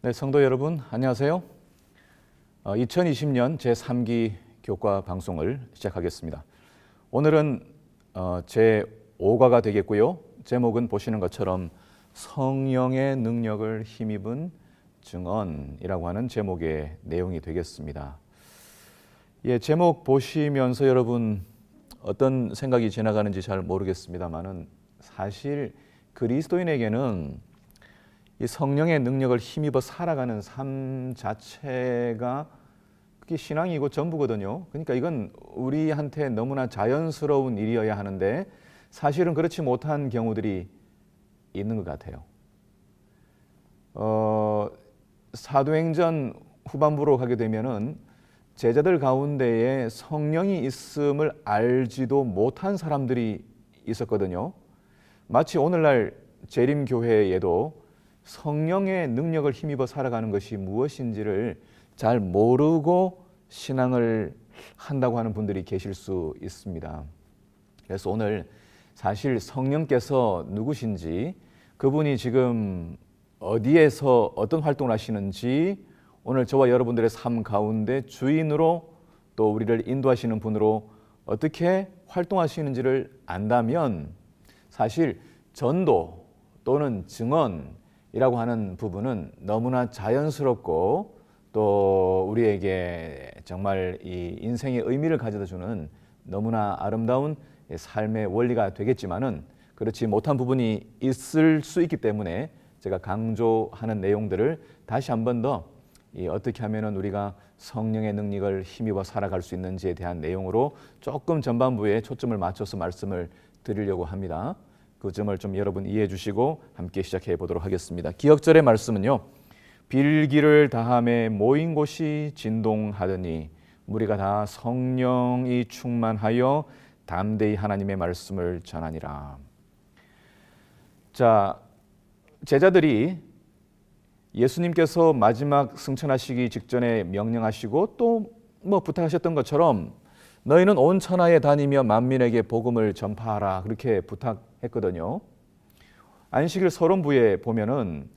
네, 성도 여러분 안녕하세요. 2020년 제3기 교과 방송을 시작하겠습니다. 오늘은 제5과가 되겠고요. 제목은 보시는 것처럼 성령의 능력을 힘입은 증언이라고 하는 제목의 내용이 되겠습니다. 제목 보시면서 여러분 어떤 생각이 지나가는지 잘 모르겠습니다만은 사실 그리스도인에게는 이 성령의 능력을 힘입어 살아가는 삶 자체가 그게 신앙이고 전부거든요. 그러니까 이건 우리한테 너무나 자연스러운 일이어야 하는데 사실은 그렇지 못한 경우들이 있는 것 같아요. 사도행전 후반부로 가게 되면은 제자들 가운데에 성령이 있음을 알지도 못한 사람들이 있었거든요. 마치 오늘날 재림교회에도 성령의 능력을 힘입어 살아가는 것이 무엇인지를 잘 모르고 신앙을 한다고 하는 분들이 계실 수 있습니다. 그래서 오늘 사실 성령께서 누구신지, 그분이 지금 어디에서 어떤 활동을 하시는지, 오늘 저와 여러분들의 삶 가운데 주인으로 또 우리를 인도하시는 분으로 어떻게 활동하시는지를 안다면 사실 전도 또는 증언이라고 하는 부분은 너무나 자연스럽고 또 우리에게 정말 이 인생의 의미를 가져다 주는 너무나 아름다운 삶의 원리가 되겠지만은 그렇지 못한 부분이 있을 수 있기 때문에 제가 강조하는 내용들을 다시 한 번 더 어떻게 하면은 우리가 성령의 능력을 힘입어 살아갈 수 있는지에 대한 내용으로 조금 전반부에 초점을 맞춰서 말씀을 드리려고 합니다. 그 점을 좀 여러분 이해해 주시고 함께 시작해 보도록 하겠습니다. 기억절의 말씀은요. 빌기를 다함에 모인 곳이 진동하더니 무리가 다 성령이 충만하여 담대히 하나님의 말씀을 전하니라. 자, 제자들이 예수님께서 마지막 승천하시기 직전에 명령하시고 또 부탁하셨던 것처럼 너희는 온 천하에 다니며 만민에게 복음을 전파하라 그렇게 부탁했거든요. 안식일 서론부에 보면은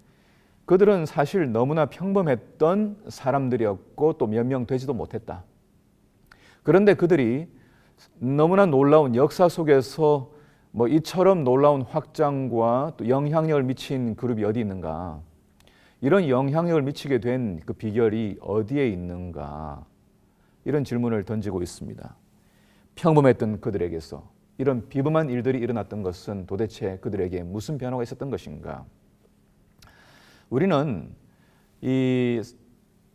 그들은 사실 너무나 평범했던 사람들이었고 또 몇 명 되지도 못했다. 그런데 그들이 너무나 놀라운 역사 속에서 이처럼 놀라운 확장과 또 영향력을 미친 그룹이 어디 있는가? 이런 영향력을 미치게 된 그 비결이 어디에 있는가? 이런 질문을 던지고 있습니다. 평범했던 그들에게서 이런 비범한 일들이 일어났던 것은 도대체 그들에게 무슨 변화가 있었던 것인가? 우리는 이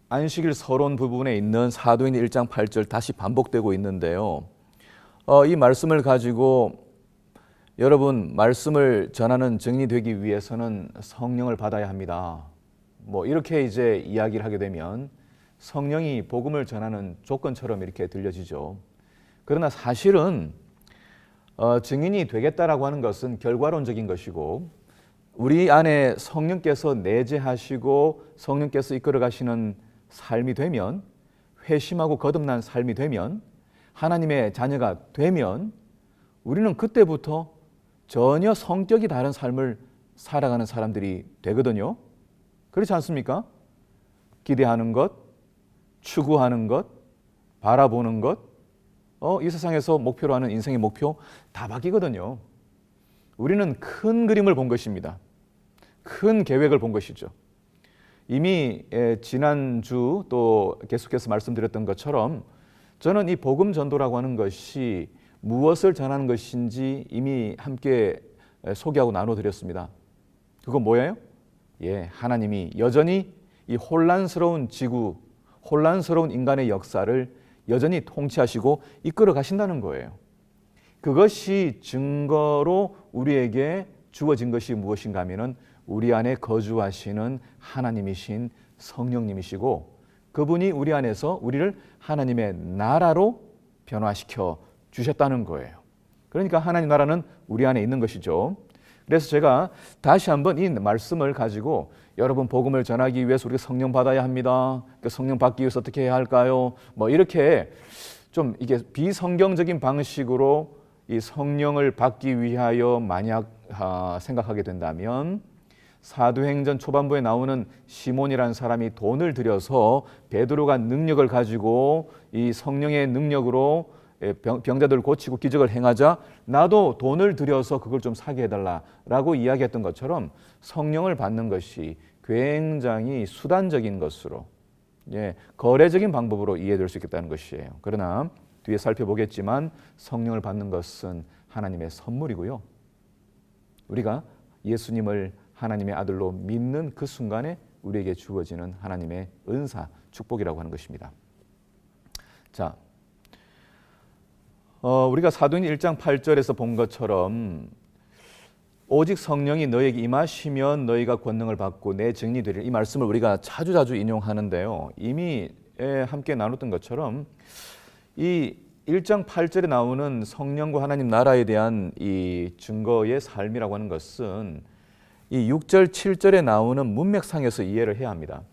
안식일 서론 부분에 있는 사도행전 1장 8절 다시 반복되고 있는데요. 이 말씀을 가지고 여러분 말씀을 전하는 증인이 되기 위해서는 성령을 받아야 합니다. 이렇게 이제 이야기를 하게 되면 성령이 복음을 전하는 조건처럼 이렇게 들려지죠. 그러나 사실은 증인이 되겠다라고 하는 것은 결과론적인 것이고 우리 안에 성령께서 내재하시고 성령께서 이끌어 가시는 삶이 되면 회심하고 거듭난 삶이 되면 하나님의 자녀가 되면 우리는 그때부터 전혀 성격이 다른 삶을 살아가는 사람들이 되거든요. 그렇지 않습니까? 기대하는 것, 추구하는 것, 바라보는 것, 이 세상에서 목표로 하는 인생의 목표 다 바뀌거든요. 우리는 큰 그림을 본 것입니다. 큰 계획을 본 것이죠. 이미 지난주 또 계속해서 말씀드렸던 것처럼 저는 이 복음 전도라고 하는 것이 무엇을 전하는 것인지 이미 함께 소개하고 나눠드렸습니다. 그건 뭐예요? 하나님이 여전히 이 혼란스러운 지구, 혼란스러운 인간의 역사를 여전히 통치하시고 이끌어 가신다는 거예요. 그것이 증거로 우리에게 주어진 것이 무엇인가 하면은 우리 안에 거주하시는 하나님이신 성령님이시고 그분이 우리 안에서 우리를 하나님의 나라로 변화시켜 주셨다는 거예요. 그러니까 하나님 나라는 우리 안에 있는 것이죠. 그래서 제가 다시 한번 이 말씀을 가지고 여러분 복음을 전하기 위해서 우리가 성령 받아야 합니다. 성령 받기 위해서 어떻게 해야 할까요? 이렇게 좀 이게 비성경적인 방식으로 이 성령을 받기 위하여 만약 생각하게 된다면 사도행전 초반부에 나오는 시몬이라는 사람이 돈을 들여서 베드로가 능력을 가지고 이 성령의 능력으로 병자들을 고치고 기적을 행하자 나도 돈을 들여서 그걸 좀 사게 해달라라고 이야기했던 것처럼 성령을 받는 것이 굉장히 수단적인 것으로 거래적인 방법으로 이해될 수 있겠다는 것이에요. 그러나 뒤에 살펴보겠지만 성령을 받는 것은 하나님의 선물이고요. 우리가 예수님을 하나님의 아들로 믿는 그 순간에 우리에게 주어지는 하나님의 은사, 축복이라고 하는 것입니다. 자, 우리가 사도행전 1장 8절에서 본 것처럼 오직 성령이 너에게 임하시면 너희가 권능을 받고 내 증인이 되리라. 이 말씀을 우리가 자주 인용하는데요. 이미 함께 나눴던 것처럼 이 1장 8절에 나오는 성령과 하나님 나라에 대한 이 증거의 삶이라고 하는 것은 이 6절, 7절에 나오는 문맥상에서 이해를 해야 합니다.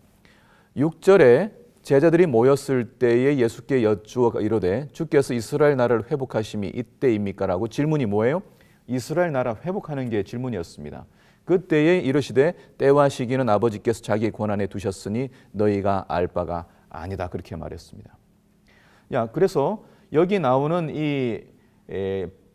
6절에 제자들이 모였을 때에 예수께 여쭈어 이르되 주께서 이스라엘 나라를 회복하심이 이때입니까? 라고 질문이 뭐예요? 이스라엘 나라 회복하는 게 질문이었습니다. 그때에 이르시되 때와 시기는 아버지께서 자기의 권한에 두셨으니 너희가 알 바가 아니다. 그렇게 말했습니다. 그래서 여기 나오는 이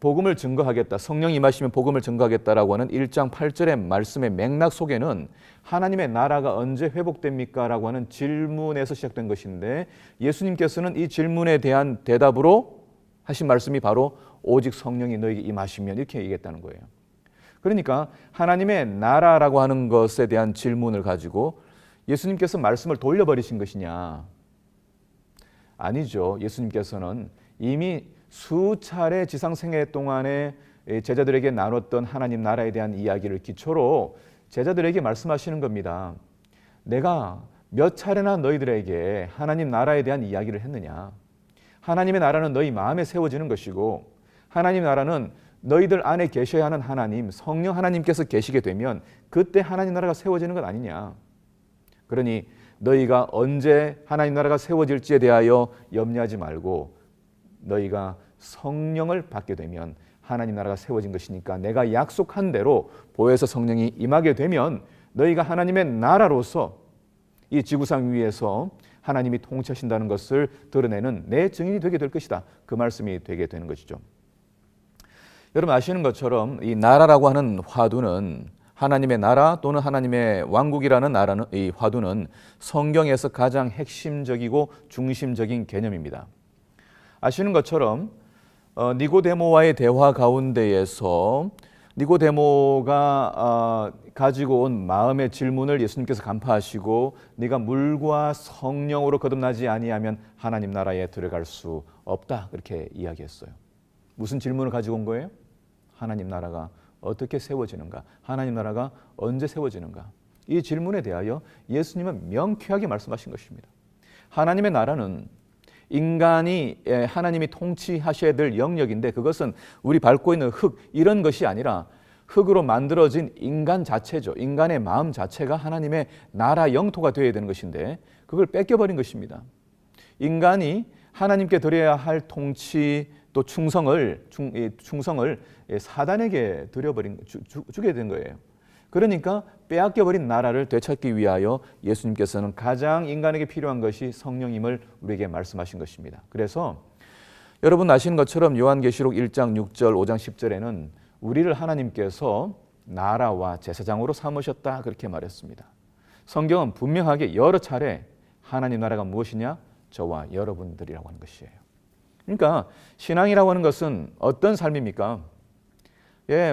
복음을 증거하겠다, 성령이 임하시면 복음을 증거하겠다라고 하는 1장 8절의 말씀의 맥락 속에는 하나님의 나라가 언제 회복됩니까? 라고 하는 질문에서 시작된 것인데 예수님께서는 이 질문에 대한 대답으로 하신 말씀이 바로 오직 성령이 너에게 임하시면 이렇게 얘기했다는 거예요. 그러니까 하나님의 나라라고 하는 것에 대한 질문을 가지고 예수님께서 말씀을 돌려버리신 것이냐? 아니죠. 예수님께서는 이미 수차례 지상생애 동안에 제자들에게 나눴던 하나님 나라에 대한 이야기를 기초로 제자들에게 말씀하시는 겁니다. 내가 몇 차례나 너희들에게 하나님 나라에 대한 이야기를 했느냐? 하나님의 나라는 너희 마음에 세워지는 것이고 하나님 나라는 너희들 안에 계셔야 하는 하나님, 성령 하나님께서 계시게 되면 그때 하나님 나라가 세워지는 것 아니냐? 그러니 너희가 언제 하나님 나라가 세워질지에 대하여 염려하지 말고 너희가 성령을 받게 되면 하나님 나라가 세워진 것이니까 내가 약속한 대로 보혜사 성령이 임하게 되면 너희가 하나님의 나라로서 이 지구상 위에서 하나님이 통치하신다는 것을 드러내는 내 증인이 되게 될 것이다. 그 말씀이 되게 되는 것이죠. 여러분 아시는 것처럼 이 나라라고 하는 화두는 하나님의 나라 또는 하나님의 왕국이라는 나라는 이 화두는 성경에서 가장 핵심적이고 중심적인 개념입니다. 아시는 것처럼 니고데모와의 대화 가운데에서 니고데모가 가지고 온 마음의 질문을 예수님께서 간파하시고 네가 물과 성령으로 거듭나지 아니하면 하나님 나라에 들어갈 수 없다 그렇게 이야기했어요. 무슨 질문을 가지고 온 거예요? 하나님 나라가 어떻게 세워지는가? 하나님 나라가 언제 세워지는가? 이 질문에 대하여 예수님은 명쾌하게 말씀하신 것입니다. 하나님의 나라는 인간이 하나님이 통치하셔야 될 영역인데 그것은 우리 밟고 있는 흙 이런 것이 아니라 흙으로 만들어진 인간 자체죠. 인간의 마음 자체가 하나님의 나라 영토가 되어야 되는 것인데 그걸 뺏겨버린 것입니다. 인간이 하나님께 드려야 할 통치 또 충성을 사단에게 주게 된 거예요. 그러니까 빼앗겨버린 나라를 되찾기 위하여 예수님께서는 가장 인간에게 필요한 것이 성령임을 우리에게 말씀하신 것입니다. 그래서 여러분 아시는 것처럼 요한계시록 1장 6절 5장 10절에는 우리를 하나님께서 나라와 제사장으로 삼으셨다 그렇게 말했습니다. 성경은 분명하게 여러 차례 하나님 나라가 무엇이냐? 저와 여러분들이라고 하는 것이에요. 그러니까 신앙이라고 하는 것은 어떤 삶입니까?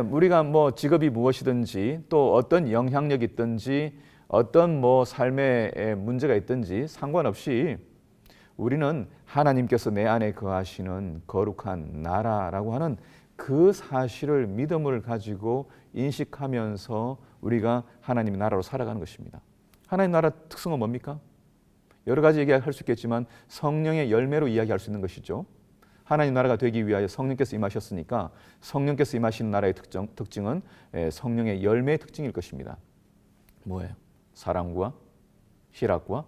우리가 직업이 무엇이든지 또 어떤 영향력이 있든지 어떤 삶에 문제가 있든지 상관없이 우리는 하나님께서 내 안에 거하시는 거룩한 나라라고 하는 그 사실을 믿음을 가지고 인식하면서 우리가 하나님의 나라로 살아가는 것입니다. 하나님 나라 특성은 뭡니까? 여러 가지 얘기할 수 있겠지만 성령의 열매로 이야기할 수 있는 것이죠. 하나님 나라가 되기 위하여 성령께서 임하셨으니까 성령께서 임하시는 나라의 특징은 성령의 열매의 특징일 것입니다. 뭐예요? 사랑과 희락과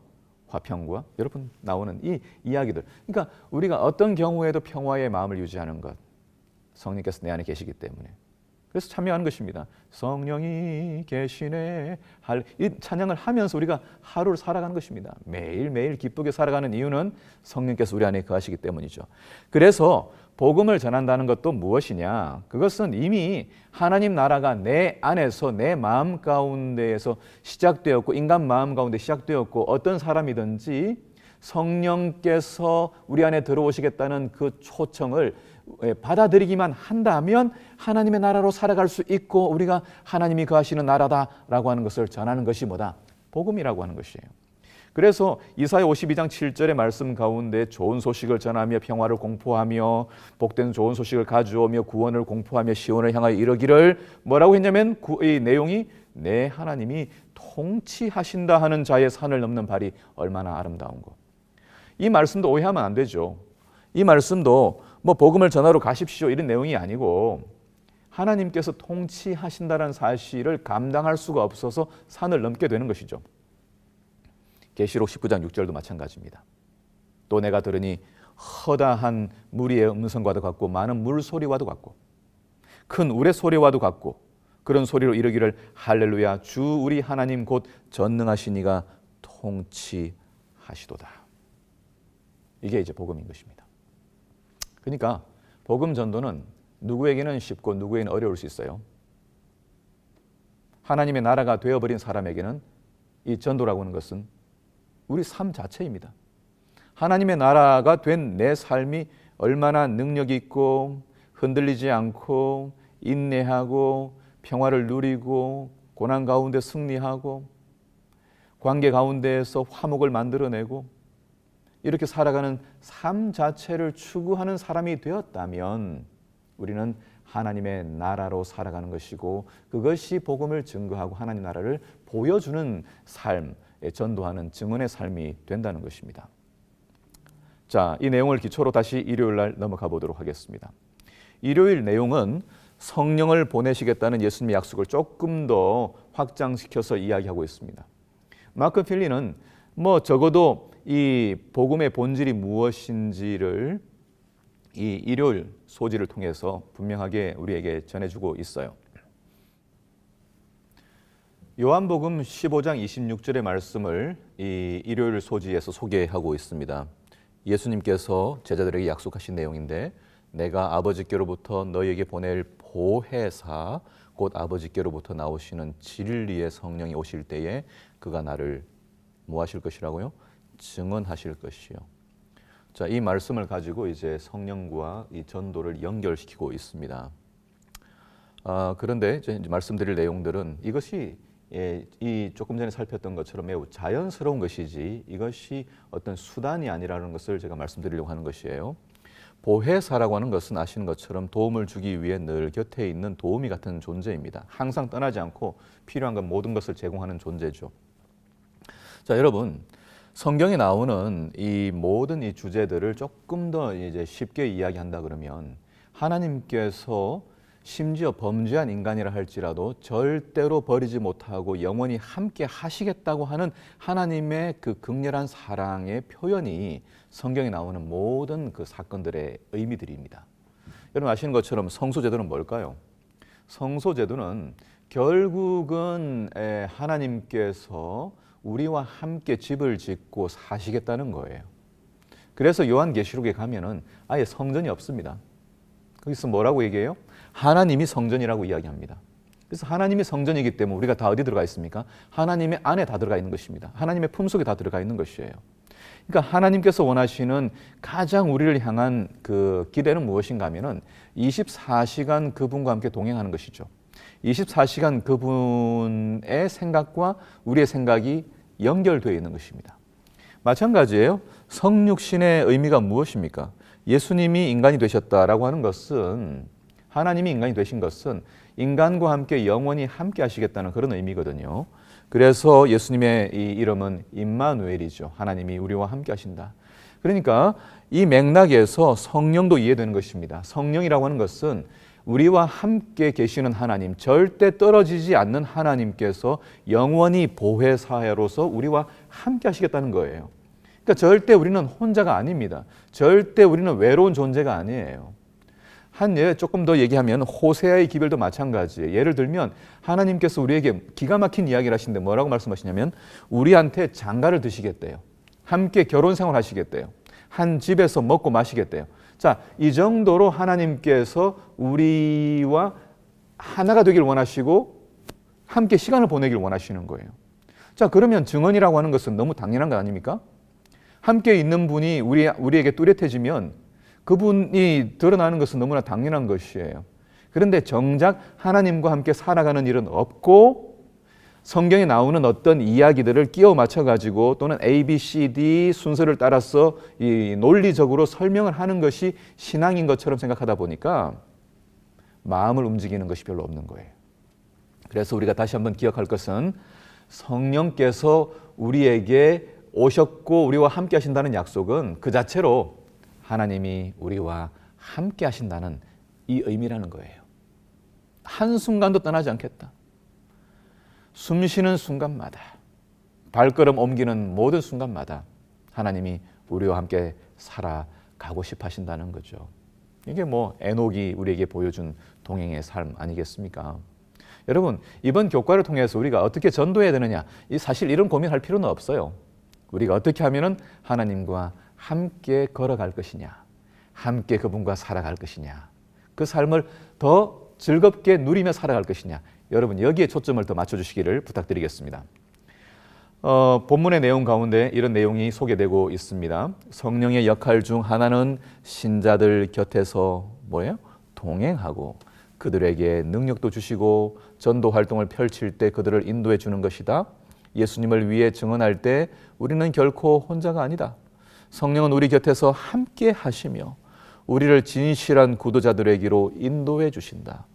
화평과 여러분 나오는 이 이야기들. 그러니까 우리가 어떤 경우에도 평화의 마음을 유지하는 것. 성령께서 내 안에 계시기 때문에. 그래서 참여하는 것입니다. 성령이 계시네. 이 찬양을 하면서 우리가 하루를 살아가는 것입니다. 매일매일 기쁘게 살아가는 이유는 성령께서 우리 안에 거하시기 때문이죠. 그래서 복음을 전한다는 것도 무엇이냐? 그것은 이미 하나님 나라가 내 안에서 내 마음 가운데에서 시작되었고, 인간 마음 가운데 시작되었고, 어떤 사람이든지 성령께서 우리 안에 들어오시겠다는 그 초청을 받아들이기만 한다면 하나님의 나라로 살아갈 수 있고, 우리가 하나님이 거하시는 나라다라고 하는 것을 전하는 것이 뭐다? 복음이라고 하는 것이에요. 그래서 이사야 52장 7절의 말씀 가운데 좋은 소식을 전하며 평화를 공포하며 복된 좋은 소식을 가져오며 구원을 공포하며 시온을 향하여 이르기를, 뭐라고 했냐면 이 내용이 내 하나님이 통치하신다 하는 자의 산을 넘는 발이 얼마나 아름다운고. 이 말씀도 오해하면 안 되죠. 이 말씀도 뭐 복음을 전하러 가십시오 이런 내용이 아니고, 하나님께서 통치하신다는 사실을 감당할 수가 없어서 산을 넘게 되는 것이죠. 계시록 19장 6절도 마찬가지입니다. 또 내가 들으니 허다한 무리의 음성과도 같고 많은 물소리와도 같고 큰 우레 소리와도 같고, 그런 소리로 이르기를 할렐루야, 주 우리 하나님 곧 전능하신 이가 통치하시도다. 이게 이제 복음인 것입니다. 그러니까 복음 전도는 누구에게는 쉽고 누구에게는 어려울 수 있어요. 하나님의 나라가 되어버린 사람에게는 이 전도라고 하는 것은 우리 삶 자체입니다. 하나님의 나라가 된 내 삶이 얼마나 능력 있고 흔들리지 않고 인내하고 평화를 누리고 고난 가운데 승리하고 관계 가운데에서 화목을 만들어내고 이렇게 살아가는 삶 자체를 추구하는 사람이 되었다면 우리는 하나님의 나라로 살아가는 것이고, 그것이 복음을 증거하고 하나님 나라를 보여주는 삶, 전도하는 증언의 삶이 된다는 것입니다. 자, 이 내용을 기초로 다시 일요일 날 넘어가 보도록 하겠습니다. 일요일 내용은 성령을 보내시겠다는 예수님의 약속을 조금 더 확장시켜서 이야기하고 있습니다. 마크 필리는 뭐 적어도 이 복음의 본질이 무엇인지를 이 일요일 소지를 통해서 분명하게 우리에게 전해주고 있어요. 요한복음 15장 26절의 말씀을 이 일요일 소지에서 소개하고 있습니다. 예수님께서 제자들에게 약속하신 내용인데, 내가 아버지께로부터 너희에게 보낼 보혜사 곧 아버지께로부터 나오시는 진리의 성령이 오실 때에 그가 나를 뭐 하실 것이라고요? 증언하실 것이요. 자, 이 말씀을 가지고 이제 성령과 이 전도를 연결시키고 있습니다. 그런데 이제 말씀드릴 내용들은 이것이 이 조금 전에 살폈던 것처럼 매우 자연스러운 것이지 이것이 어떤 수단이 아니라는 것을 제가 말씀드리려고 하는 것이에요. 보혜사라고 하는 것은 아시는 것처럼 도움을 주기 위해 늘 곁에 있는 도우미 같은 존재입니다. 항상 떠나지 않고 필요한 것 모든 것을 제공하는 존재죠. 자, 여러분, 성경에 나오는 이 모든 이 주제들을 조금 더 이제 쉽게 이야기한다 그러면, 하나님께서 심지어 범죄한 인간이라 할지라도 절대로 버리지 못하고 영원히 함께 하시겠다고 하는 하나님의 그 극렬한 사랑의 표현이 성경에 나오는 모든 그 사건들의 의미들입니다. 여러분 아시는 것처럼 성소제도는 뭘까요? 성소제도는 결국은 하나님께서 우리와 함께 집을 짓고 사시겠다는 거예요. 그래서 요한계시록에 가면은 아예 성전이 없습니다. 거기서 뭐라고 얘기해요? 하나님이 성전이라고 이야기합니다. 그래서 하나님이 성전이기 때문에 우리가 다 어디 들어가 있습니까? 하나님의 안에 다 들어가 있는 것입니다. 하나님의 품속에 다 들어가 있는 것이에요. 그러니까 하나님께서 원하시는 가장 우리를 향한 그 기대는 무엇인가 하면은 24시간 그분과 함께 동행하는 것이죠. 24시간 그분의 생각과 우리의 생각이 연결되어 있는 것입니다. 마찬가지예요. 성육신의 의미가 무엇입니까? 예수님이 인간이 되셨다라고 하는 것은, 하나님이 인간이 되신 것은 인간과 함께 영원히 함께 하시겠다는 그런 의미거든요. 그래서 예수님의 이 이름은 임마누엘이죠. 하나님이 우리와 함께 하신다. 그러니까 이 맥락에서 성령도 이해되는 것입니다. 성령이라고 하는 것은 우리와 함께 계시는 하나님, 절대 떨어지지 않는 하나님께서 영원히 보혜사로서 우리와 함께 하시겠다는 거예요. 그러니까 절대 우리는 혼자가 아닙니다. 절대 우리는 외로운 존재가 아니에요. 한 예 조금 더 얘기하면 호세아의 기별도 마찬가지예요. 예를 들면 하나님께서 우리에게 기가 막힌 이야기를 하시는데 뭐라고 말씀하시냐면 우리한테 장가를 드시겠대요. 함께 결혼 생활 하시겠대요. 한 집에서 먹고 마시겠대요. 자, 이 정도로 하나님께서 우리와 하나가 되길 원하시고 함께 시간을 보내길 원하시는 거예요. 자, 그러면 증언이라고 하는 것은 너무 당연한 거 아닙니까? 함께 있는 분이 우리에게 뚜렷해지면 그분이 드러나는 것은 너무나 당연한 것이에요. 그런데 정작 하나님과 함께 살아가는 일은 없고 성경에 나오는 어떤 이야기들을 끼워 맞춰가지고 또는 A, B, C, D 순서를 따라서 이 논리적으로 설명을 하는 것이 신앙인 것처럼 생각하다 보니까 마음을 움직이는 것이 별로 없는 거예요. 그래서 우리가 다시 한번 기억할 것은 성령께서 우리에게 오셨고 우리와 함께 하신다는 약속은 그 자체로 하나님이 우리와 함께 하신다는 이 의미라는 거예요. 한순간도 떠나지 않겠다. 숨 쉬는 순간마다, 발걸음 옮기는 모든 순간마다 하나님이 우리와 함께 살아가고 싶어 하신다는 거죠. 이게 뭐 에녹이 우리에게 보여준 동행의 삶 아니겠습니까? 여러분, 이번 교과를 통해서 우리가 어떻게 전도해야 되느냐, 사실 이런 고민할 필요는 없어요. 우리가 어떻게 하면은 하나님과 함께 걸어갈 것이냐, 함께 그분과 살아갈 것이냐, 그 삶을 더 즐겁게 누리며 살아갈 것이냐, 여러분 여기에 초점을 더 맞춰주시기를 부탁드리겠습니다. 본문의 내용 가운데 이런 내용이 소개되고 있습니다. 성령의 역할 중 하나는 신자들 곁에서 뭐예요? 동행하고 그들에게 능력도 주시고 전도 활동을 펼칠 때 그들을 인도해 주는 것이다. 예수님을 위해 증언할 때 우리는 결코 혼자가 아니다. 성령은 우리 곁에서 함께 하시며 우리를 진실한 구도자들에게로 인도해 주신다.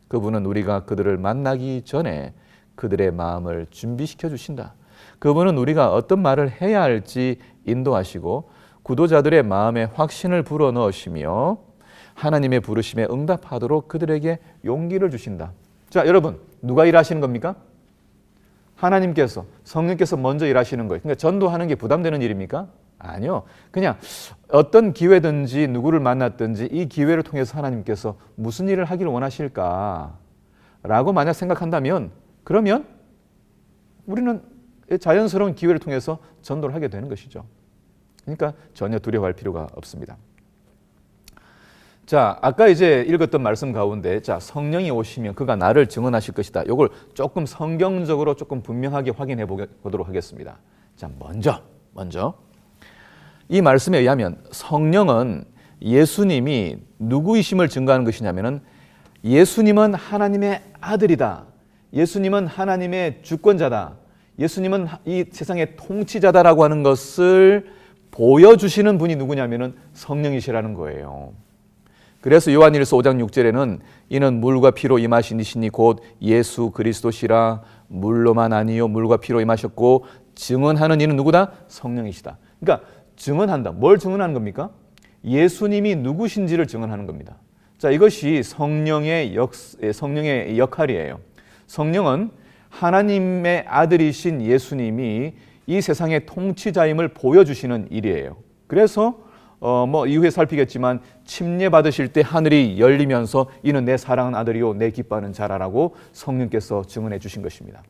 그분은 우리가 그들을 만나기 전에 그들의 마음을 준비시켜 주신다. 그분은 우리가 어떤 말을 해야 할지 인도하시고 구도자들의 마음에 확신을 불어넣으시며 하나님의 부르심에 응답하도록 그들에게 용기를 주신다. 자, 여러분, 누가 일하시는 겁니까? 하나님께서, 성령께서 먼저 일하시는 거예요. 그러니까 전도하는 게 부담되는 일입니까? 아니요. 그냥 어떤 기회든지 누구를 만났든지 이 기회를 통해서 하나님께서 무슨 일을 하기를 원하실까? 라고 만약 생각한다면 그러면 우리는 자연스러운 기회를 통해서 전도를 하게 되는 것이죠. 그러니까 전혀 두려워할 필요가 없습니다. 자, 아까 이제 읽었던 말씀 가운데 자, 성령이 오시면 그가 나를 증언하실 것이다. 이걸 조금 성경적으로 조금 분명하게 확인해 보도록 하겠습니다. 자, 먼저 이 말씀에 의하면 성령은 예수님이 누구이심을 증거하는 것이냐면은 예수님은 하나님의 아들이다. 예수님은 하나님의 주권자다. 예수님은 이 세상의 통치자다라고 하는 것을 보여주시는 분이 누구냐면은 성령이시라는 거예요. 그래서 요한일서 5장 6절에는 이는 물과 피로 임하신 이시니 곧 예수 그리스도시라. 물로만 아니요 물과 피로 임하셨고 증언하는 이는 누구다? 성령이시다. 그러니까 증언한다. 뭘 증언하는 겁니까? 예수님이 누구신지를 증언하는 겁니다. 자, 이것이 성령의 역할이에요. 성령은 하나님의 아들이신 예수님이 이 세상의 통치자임을 보여주시는 일이에요. 그래서 이후에 살피겠지만 침례 받으실 때 하늘이 열리면서 이는 내 사랑하는 아들이요 내 기뻐하는 자라라고 성령께서 증언해 주신 것입니다.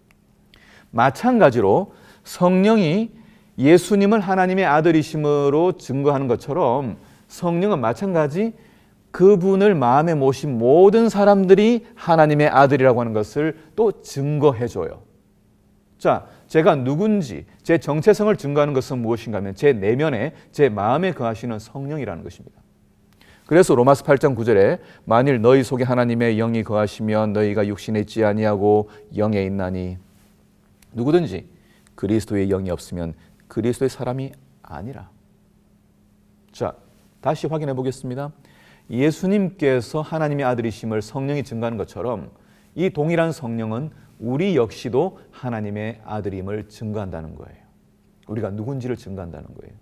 마찬가지로 성령이 예수님을 하나님의 아들이심으로 증거하는 것처럼 성령은 마찬가지 그분을 마음에 모신 모든 사람들이 하나님의 아들이라고 하는 것을 또 증거해 줘요. 자, 제가 누군지 제 정체성을 증거하는 것은 무엇인가 하면 제 내면에 제 마음에 거하시는 성령이라는 것입니다. 그래서 로마서 8장 9절에 만일 너희 속에 하나님의 영이 거하시면 너희가 육신에 있지 아니하고 영에 있나니 누구든지 그리스도의 영이 없으면 그리스도의 사람이 아니라. 자, 다시 확인해 보겠습니다. 예수님께서 하나님의 아들이심을 성령이 증거하는 것처럼 이 동일한 성령은 우리 역시도 하나님의 아들임을 증거한다는 거예요. 우리가 누군지를 증거한다는 거예요.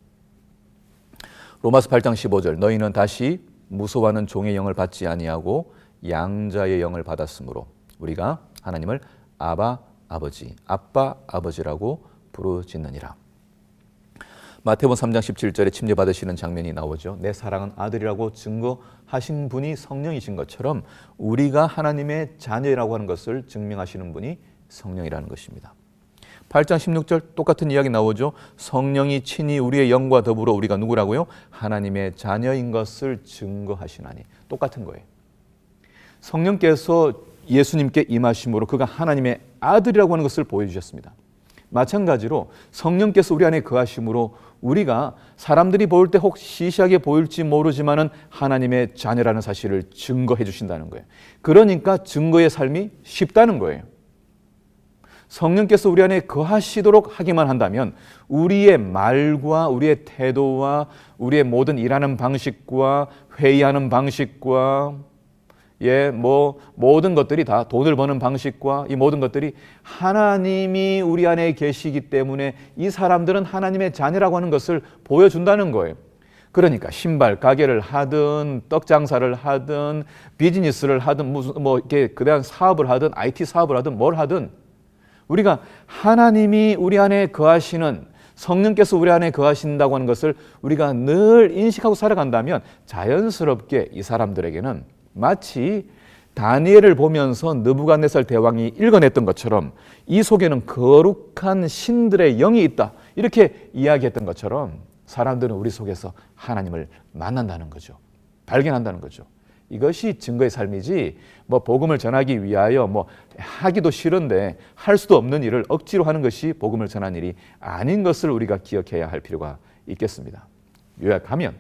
로마서 8장 15절 너희는 다시 무서워하는 종의 영을 받지 아니하고 양자의 영을 받았으므로 우리가 하나님을 아빠 아버지라고 부르짖느니라. 마태복음 3장 17절에 침례 받으시는 장면이 나오죠. 내 사랑은 아들이라고 증거하신 분이 성령이신 것처럼 우리가 하나님의 자녀라고 하는 것을 증명하시는 분이 성령이라는 것입니다. 8장 16절 똑같은 이야기 나오죠. 성령이 친히 우리의 영과 더불어 우리가 누구라고요? 하나님의 자녀인 것을 증거하시나니. 똑같은 거예요. 성령께서 예수님께 임하심으로 그가 하나님의 아들이라고 하는 것을 보여주셨습니다. 마찬가지로 성령께서 우리 안에 거하심으로 우리가 사람들이 볼 때 혹 시시하게 보일지 모르지만은 하나님의 자녀라는 사실을 증거해 주신다는 거예요. 그러니까 증거의 삶이 쉽다는 거예요. 성령께서 우리 안에 거하시도록 하기만 한다면 우리의 말과 우리의 태도와 우리의 모든 일하는 방식과 회의하는 방식과 모든 것들이 다 돈을 버는 방식과 이 모든 것들이 하나님이 우리 안에 계시기 때문에 이 사람들은 하나님의 자녀라고 하는 것을 보여준다는 거예요. 그러니까 신발 가게를 하든 떡 장사를 하든 비즈니스를 하든 이렇게 그다음 사업을 하든 IT 사업을 하든 뭘 하든 우리가 하나님이 우리 안에 거하시는 성령께서 우리 안에 거하신다고 하는 것을 우리가 늘 인식하고 살아간다면 자연스럽게 이 사람들에게는 마치 다니엘을 보면서 느부갓네살 대왕이 읽어냈던 것처럼 이 속에는 거룩한 신들의 영이 있다 이렇게 이야기했던 것처럼 사람들은 우리 속에서 하나님을 만난다는 거죠. 발견한다는 거죠. 이것이 증거의 삶이지 복음을 전하기 위하여 하기도 싫은데 할 수도 없는 일을 억지로 하는 것이 복음을 전하는 일이 아닌 것을 우리가 기억해야 할 필요가 있겠습니다. 요약하면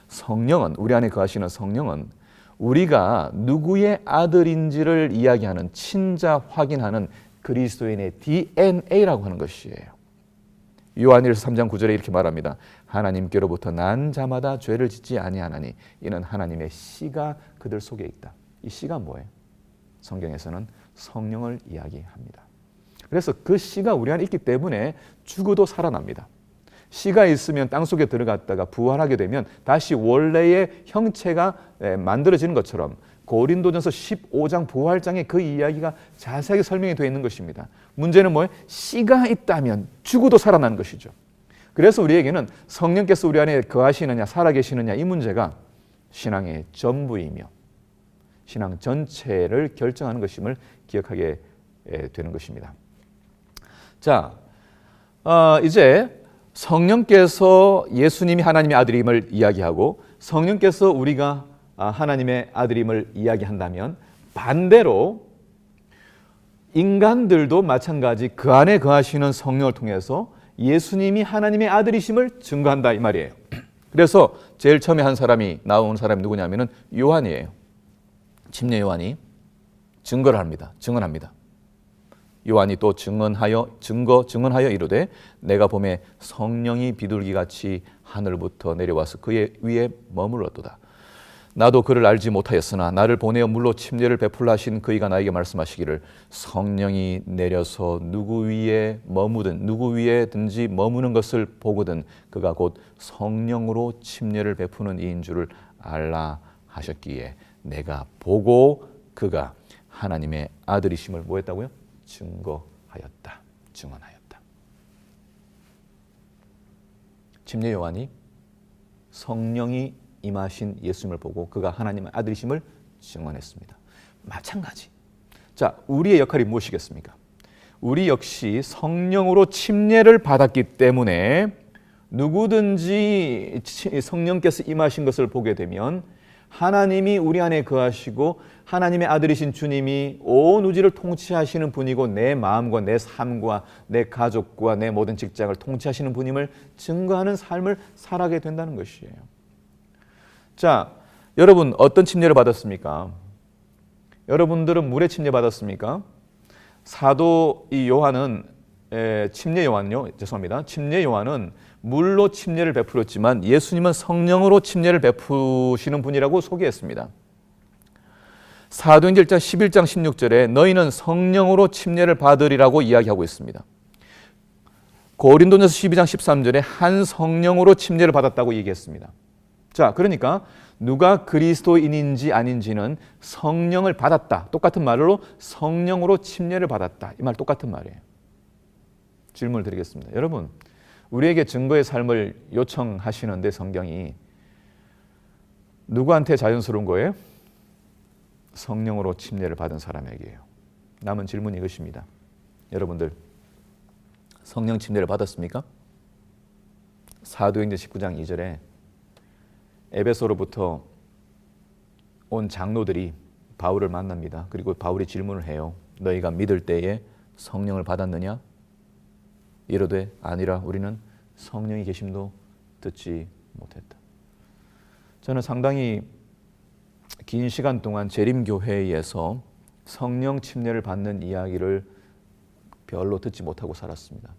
성령은 우리 안에 거하시는 성령은 우리가 누구의 아들인지를 이야기하는 친자 확인하는 그리스도인의 DNA라고 하는 것이에요. 요한일서 3장 9절에 이렇게 말합니다. 하나님께로부터 난 자마다 죄를 짓지 아니하나니 이는 하나님의 씨가 그들 속에 있다. 이 씨가 뭐예요? 성경에서는 성령을 이야기합니다. 그래서 그 씨가 우리 안에 있기 때문에 죽어도 살아납니다. 씨가 있으면 땅속에 들어갔다가 부활하게 되면 다시 원래의 형체가 만들어지는 것처럼 고린도전서 15장 부활장에 그 이야기가 자세하게 설명이 되어 있는 것입니다. 문제는 뭐예요? 씨가 있다면 죽어도 살아나는 것이죠. 그래서 우리에게는 성령께서 우리 안에 거하시느냐 살아계시느냐 이 문제가 신앙의 전부이며 신앙 전체를 결정하는 것임을 기억하게 되는 것입니다. 자, 이제 성령께서 예수님이 하나님의 아들임을 이야기하고 성령께서 우리가 하나님의 아들임을 이야기한다면 반대로 인간들도 마찬가지 그 안에 거하시는 성령을 통해서 예수님이 하나님의 아들이심을 증거한다 이 말이에요. 그래서 제일 처음에 나온 사람이 누구냐면은 요한이에요. 침례 요한이 증언합니다. 요한이 또 증언하여 이르되 내가 보매 성령이 비둘기같이 하늘부터 내려와서 그의 위에 머물렀도다. 나도 그를 알지 못하였으나 나를 보내어 물로 침례를 베풀라 하신 그이가 나에게 말씀하시기를 성령이 내려서 누구 위에든지 머무는 것을 보거든 그가 곧 성령으로 침례를 베푸는 이인 줄을 알라 하셨기에 내가 보고 그가 하나님의 아들이심을 뭐했다고요? 증언하였다. 침례 요한이 성령이 임하신 예수님을 보고 그가 하나님의 아들이심을 증언했습니다. 마찬가지. 자, 우리의 역할이 무엇이겠습니까? 우리 역시 성령으로 침례를 받았기 때문에 누구든지 성령께서 임하신 것을 보게 되면 하나님이 우리 안에 거하시고 하나님의 아들이신 주님이 온 우주를 통치하시는 분이고 내 마음과 내 삶과 내 가족과 내 모든 직장을 통치하시는 분임을 증거하는 삶을 살아가게 된다는 것이에요. 자, 여러분 어떤 침례를 받았습니까? 여러분들은 물에 침례 받았습니까? 사도 침례 요한은 물로 침례를 베풀었지만 예수님은 성령으로 침례를 베푸시는 분이라고 소개했습니다. 사도행전 11장 16절에 너희는 성령으로 침례를 받으리라고 이야기하고 있습니다. 고린도전서 12장 13절에 한 성령으로 침례를 받았다고 얘기했습니다. 자, 그러니까 누가 그리스도인인지 아닌지는 성령을 받았다. 똑같은 말로 성령으로 침례를 받았다. 이 말 똑같은 말이에요. 질문을 드리겠습니다. 여러분, 우리에게 증거의 삶을 요청하시는데 성경이 누구한테 자연스러운 거예요? 성령으로 침례를 받은 사람에게요. 남은 질문이 이것입니다. 여러분들 성령 침례를 받았습니까? 사도행전 19장 2절에 에베소로부터 온 장로들이 바울을 만납니다. 그리고 바울이 질문을 해요. 너희가 믿을 때에 성령을 받았느냐? 이르되 아니라 우리는 성령이 계심도 듣지 못했다. 저는 상당히 긴 시간 동안 재림교회에서 성령 침례를 받는 이야기를 별로 듣지 못하고 살았습니다.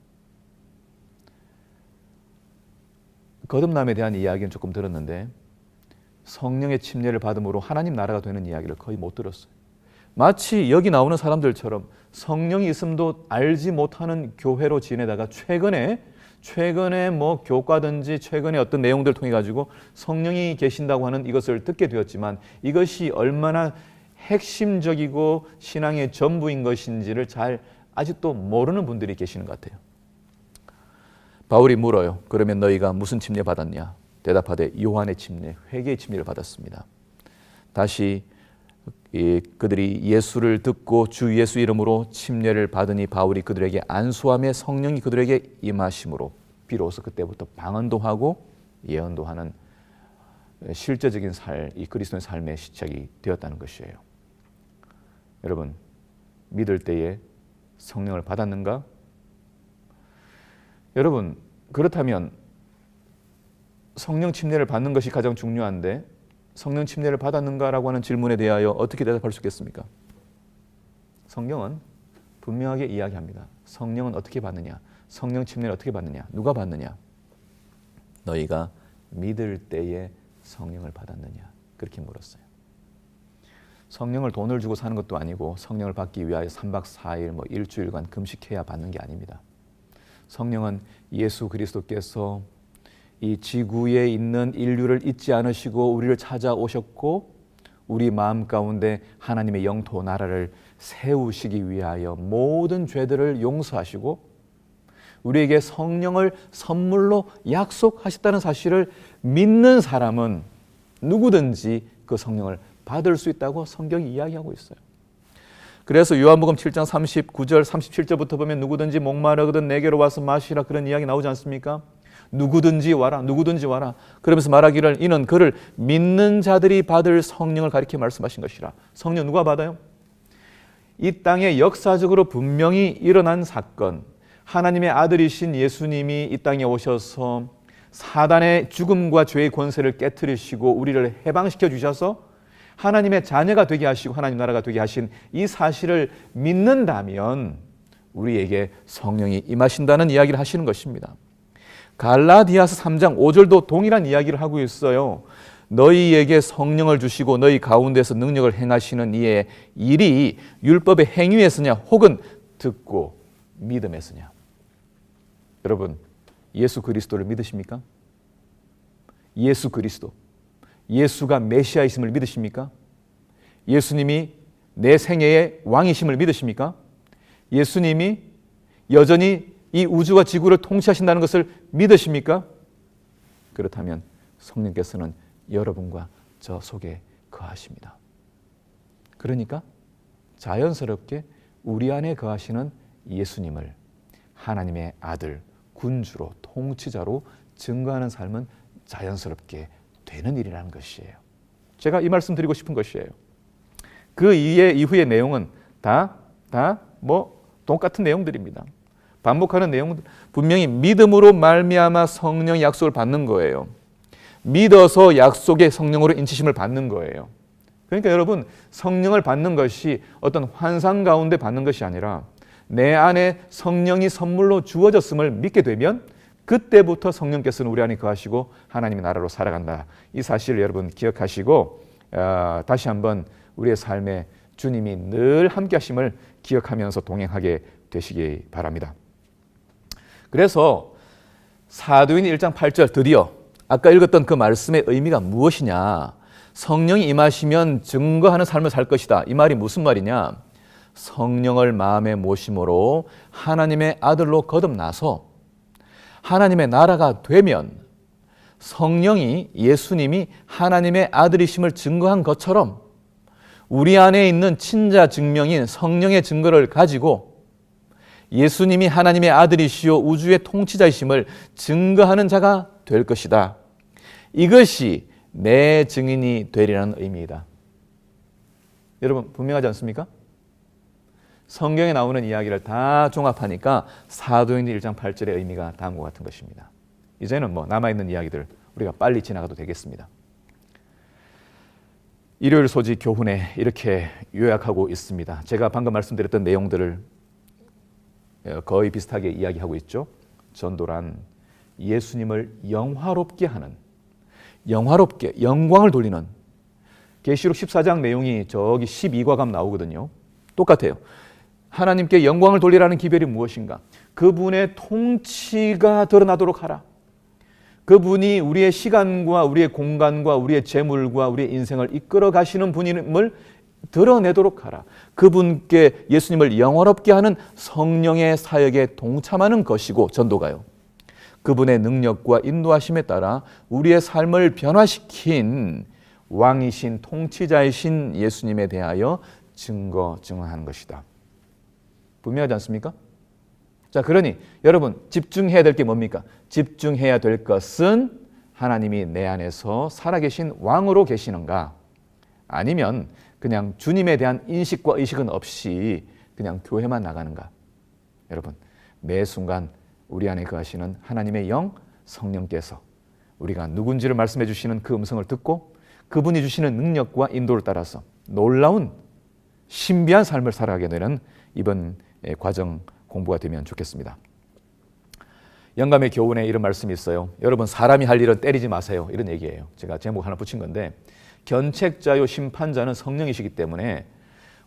거듭남에 대한 이야기는 조금 들었는데 성령의 침례를 받음으로 하나님 나라가 되는 이야기를 거의 못 들었어요. 마치 여기 나오는 사람들처럼 성령이 있음도 알지 못하는 교회로 지내다가 최근에 뭐 교과든지 최근에 어떤 내용들을 통해 가지고 성령이 계신다고 하는 이것을 듣게 되었지만 이것이 얼마나 핵심적이고 신앙의 전부인 것인지를 잘 아직도 모르는 분들이 계시는 것 같아요. 바울이 물어요. 그러면 너희가 무슨 침례 받았냐? 대답하되 요한의 침례, 회개의 침례를 받았습니다. 다시 그들이 예수를 듣고 주 예수 이름으로 침례를 받으니 바울이 그들에게 안수하며 성령이 그들에게 임하심으로 비로소 그때부터 방언도 하고 예언도 하는 실제적인 이 그리스도의 삶의 시작이 되었다는 것이에요. 여러분, 믿을 때에 성령을 받았는가? 여러분, 그렇다면 성령 침례를 받는 것이 가장 중요한데 성령 침례를 받았는가라고 하는 질문에 대하여 어떻게 대답할 수 있겠습니까? 성경은 분명하게 이야기합니다. 성령은 어떻게 받느냐? 성령 침례를 어떻게 받느냐? 누가 받느냐? 너희가 믿을 때에 성령을 받았느냐? 그렇게 물었어요. 성령을 돈을 주고 사는 것도 아니고 성령을 받기 위하여 3박 4일 일주일간 금식해야 받는 게 아닙니다. 성령은 예수 그리스도께서 이 지구에 있는 인류를 잊지 않으시고 우리를 찾아오셨고 우리 마음 가운데 하나님의 영토 나라를 세우시기 위하여 모든 죄들을 용서하시고 우리에게 성령을 선물로 약속하셨다는 사실을 믿는 사람은 누구든지 그 성령을 받을 수 있다고 성경이 이야기하고 있어요. 그래서 요한복음 7장 39절 37절부터 보면 누구든지 목마르거든 내게로 와서 마시라 그런 이야기 나오지 않습니까? 누구든지 와라, 누구든지 와라. 그러면서 말하기를 이는 그를 믿는 자들이 받을 성령을 가리켜 말씀하신 것이라. 성령 누가 받아요? 이 땅에 역사적으로 분명히 일어난 사건, 하나님의 아들이신 예수님이 이 땅에 오셔서 사단의 죽음과 죄의 권세를 깨트리시고 우리를 해방시켜 주셔서 하나님의 자녀가 되게 하시고 하나님 나라가 되게 하신 이 사실을 믿는다면 우리에게 성령이 임하신다는 이야기를 하시는 것입니다. 갈라디아서 3장 5절도 동일한 이야기를 하고 있어요. 너희에게 성령을 주시고 너희 가운데서 능력을 행하시는 이의 일이 율법의 행위에서냐 혹은 듣고 믿음에서냐. 여러분, 예수 그리스도를 믿으십니까? 예수 그리스도, 예수가 메시아이심을 믿으십니까? 예수님이 내 생애의 왕이심을 믿으십니까? 예수님이 여전히 이 우주와 지구를 통치하신다는 것을 믿으십니까? 그렇다면 성령께서는 여러분과 저 속에 거하십니다. 그러니까 자연스럽게 우리 안에 거하시는 예수님을 하나님의 아들, 군주로, 통치자로 증거하는 삶은 자연스럽게 되는 일이라는 것이에요. 제가 이 말씀 드리고 싶은 것이에요. 그 이후의 내용은 다 똑같은 내용들입니다. 반복하는 내용들, 분명히 믿음으로 말미암아 성령의 약속을 받는 거예요. 믿어서 약속의 성령으로 인치심을 받는 거예요. 그러니까 여러분, 성령을 받는 것이 어떤 환상 가운데 받는 것이 아니라 내 안에 성령이 선물로 주어졌음을 믿게 되면 그때부터 성령께서는 우리 안에 거하시고 하나님의 나라로 살아간다. 이 사실을 여러분 기억하시고 다시 한번 우리의 삶에 주님이 늘 함께 하심을 기억하면서 동행하게 되시기 바랍니다. 그래서 사도행 1장 8절 드디어 아까 읽었던 그 말씀의 의미가 무엇이냐? 성령이 임하시면 증거하는 삶을 살 것이다. 이 말이 무슨 말이냐? 성령을 마음에 모심으로 하나님의 아들로 거듭나서 하나님의 나라가 되면 성령이 예수님이 하나님의 아들이심을 증거한 것처럼 우리 안에 있는 친자 증명인 성령의 증거를 가지고 예수님이 하나님의 아들이시요 우주의 통치자이심을 증거하는 자가 될 것이다. 이것이 내 증인이 되리라는 의미이다. 여러분 분명하지 않습니까? 성경에 나오는 이야기를 다 종합하니까 사도행전 1장 8절의 의미가 다음과 같은 것입니다. 이제는 남아있는 이야기들 우리가 빨리 지나가도 되겠습니다. 일요일 소지 교훈에 이렇게 요약하고 있습니다. 제가 방금 말씀드렸던 내용들을 거의 비슷하게 이야기하고 있죠. 전도란 예수님을 영화롭게 하는, 영화롭게 영광을 돌리는, 계시록 14장 내용이 저기 12과감 나오거든요. 똑같아요. 하나님께 영광을 돌리라는 기별이 무엇인가? 그분의 통치가 드러나도록 하라. 그분이 우리의 시간과 우리의 공간과 우리의 재물과 우리의 인생을 이끌어 가시는 분임을 드러내도록 하라. 그분께 예수님을 영화롭게 하는 성령의 사역에 동참하는 것이고 전도가요. 그분의 능력과 인도하심에 따라 우리의 삶을 변화시킨 왕이신 통치자이신 예수님에 대하여 증언하는 것이다. 분명하지 않습니까? 자, 그러니 여러분 집중해야 될 게 뭡니까? 집중해야 될 것은 하나님이 내 안에서 살아계신 왕으로 계시는가? 아니면 그냥 주님에 대한 인식과 의식은 없이 그냥 교회만 나가는가? 여러분 매 순간 우리 안에 거하시는 하나님의 영 성령께서 우리가 누군지를 말씀해 주시는 그 음성을 듣고 그분이 주시는 능력과 인도를 따라서 놀라운 신비한 삶을 살아가게 되는 이번 과정 공부가 되면 좋겠습니다. 영감의 교훈에 이런 말씀이 있어요. 여러분 사람이 할 일은 때리지 마세요. 이런 얘기예요. 제가 제목 하나 붙인 건데 견책자요 심판자는 성령이시기 때문에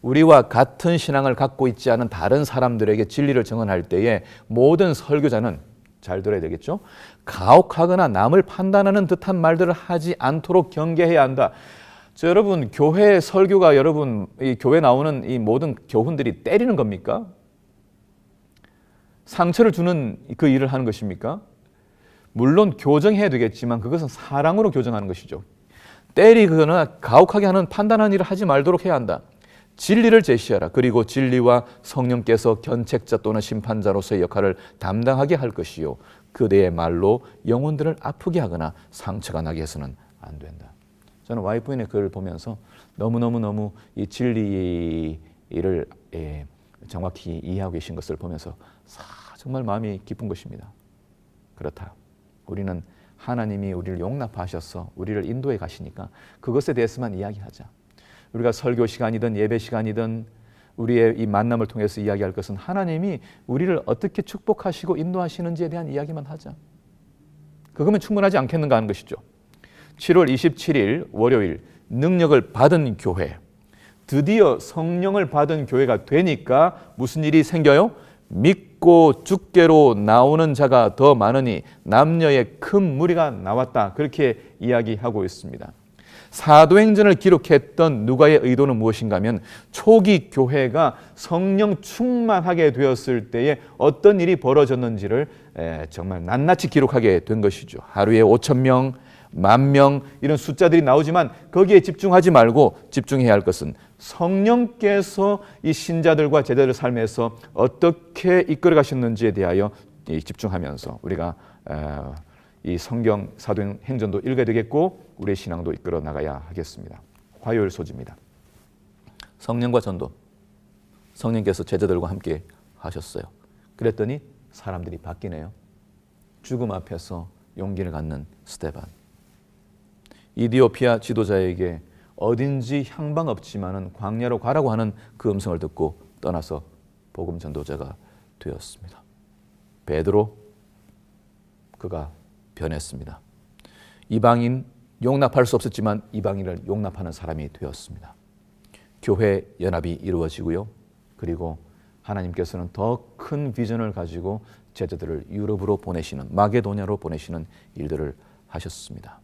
우리와 같은 신앙을 갖고 있지 않은 다른 사람들에게 진리를 증언할 때에 모든 설교자는 잘 들어야 되겠죠. 가혹하거나 남을 판단하는 듯한 말들을 하지 않도록 경계해야 한다. 여러분 교회 설교가 여러분 이 교회 나오는 이 모든 교훈들이 때리는 겁니까? 상처를 주는 그 일을 하는 것입니까? 물론 교정해야 되겠지만 그것은 사랑으로 교정하는 것이죠. 때리거나 가혹하게 하는 판단하는 일을 하지 말도록 해야 한다. 진리를 제시하라. 그리고 진리와 성령께서 견책자 또는 심판자로서의 역할을 담당하게 할 것이요. 그대의 말로 영혼들을 아프게 하거나 상처가 나게 해서는 안 된다. 저는 와이프인의 글을 보면서 너무 이 진리를 정확히 이해하고 계신 것을 보면서 정말 마음이 기쁜 것입니다. 그렇다. 우리는 하나님이 우리를 용납하셔서 우리를 인도해 가시니까 그것에 대해서만 이야기하자. 우리가 설교 시간이든 예배 시간이든 우리의 이 만남을 통해서 이야기할 것은 하나님이 우리를 어떻게 축복하시고 인도하시는지에 대한 이야기만 하자. 그거면 충분하지 않겠는가 하는 것이죠. 7월 27일 월요일 능력을 받은 교회, 드디어 성령을 받은 교회가 되니까 무슨 일이 생겨요? 믿고 주께로 나오는 자가 더 많으니 남녀의 큰 무리가 나왔다. 그렇게 이야기하고 있습니다. 사도행전을 기록했던 누가의 의도는 무엇인가 하면 초기 교회가 성령 충만하게 되었을 때에 어떤 일이 벌어졌는지를 정말 낱낱이 기록하게 된 것이죠. 하루에 5,000명, 10,000명 이런 숫자들이 나오지만 거기에 집중하지 말고 집중해야 할 것은 성령께서 이 신자들과 제자들의 삶에서 어떻게 이끌어 가셨는지에 대하여 집중하면서 우리가 이 성경 사도행전도 읽어야 되겠고 우리의 신앙도 이끌어 나가야 하겠습니다. 화요일 소지입니다. 성령과 전도. 성령께서 제자들과 함께 하셨어요. 그랬더니 사람들이 바뀌네요. 죽음 앞에서 용기를 갖는 스데반. 이디오피아 지도자에게 어딘지 향방 없지만은 광야로 가라고 하는 그 음성을 듣고 떠나서 복음 전도자가 되었습니다. 베드로 그가 변했습니다. 이방인 용납할 수 없었지만 이방인을 용납하는 사람이 되었습니다. 교회 연합이 이루어지고요. 그리고 하나님께서는 더 큰 비전을 가지고 제자들을 유럽으로 보내시는 마게도냐로 보내시는 일들을 하셨습니다.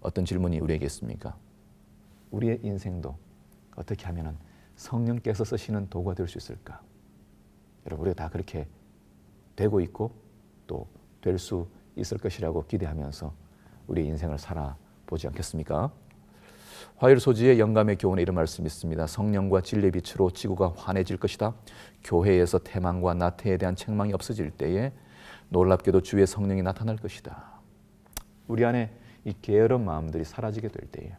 어떤 질문이 우리에게 있습니까? 우리의 인생도 어떻게 하면 성령께서 쓰시는 도구가 될 수 있을까? 여러분 우리가 다 그렇게 되고 있고 또 될 수 있을 것이라고 기대하면서 우리 인생을 살아보지 않겠습니까? 화요일 소지의 영감의 교훈에 이런 말씀이 있습니다. 성령과 진리의 빛으로 지구가 환해질 것이다. 교회에서 태망과 나태에 대한 책망이 없어질 때에 놀랍게도 주의 성령이 나타날 것이다. 우리 안에 이 게으른 마음들이 사라지게 될 때에